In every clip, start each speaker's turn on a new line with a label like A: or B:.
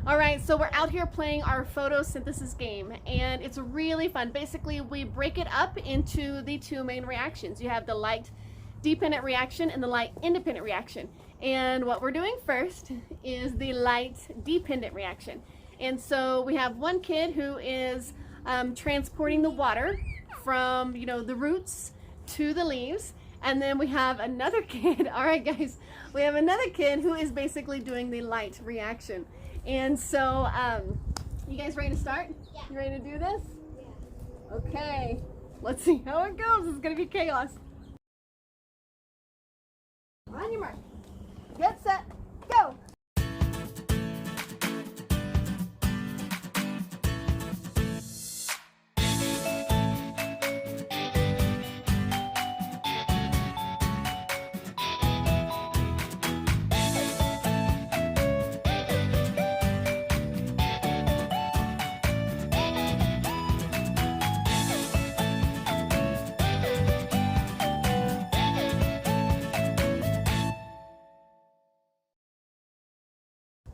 A: All right, so we're out here playing our photosynthesis game, and it's really fun. Basically, we break it up into the two main reactions. You have the light dependent reaction and the light independent reaction. And what we're doing first is the light dependent reaction. And so we have one kid who is transporting the water from, the roots to the leaves. And then we have another kid, all right guys, we have another kid who is basically doing the light reaction. And so, you guys ready to start?
B: Yeah.
A: You ready to do this?
B: Yeah.
A: Okay, let's see how it goes. It's gonna be chaos. On your mark, get set, go!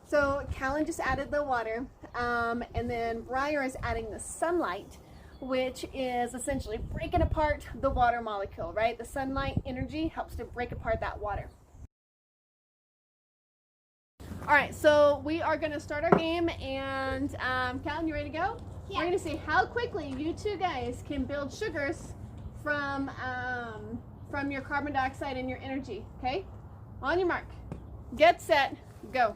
A: So Callan just added the water, and then Briar is adding the sunlight, which is essentially breaking apart the water molecule, right? The sunlight energy helps to break apart that water. All right, so we are going to start our game, and Callan, you ready to go?
B: Yeah.
A: We're going to see how quickly you two guys can build sugars from your carbon dioxide and your energy, okay? On your mark, get set, go.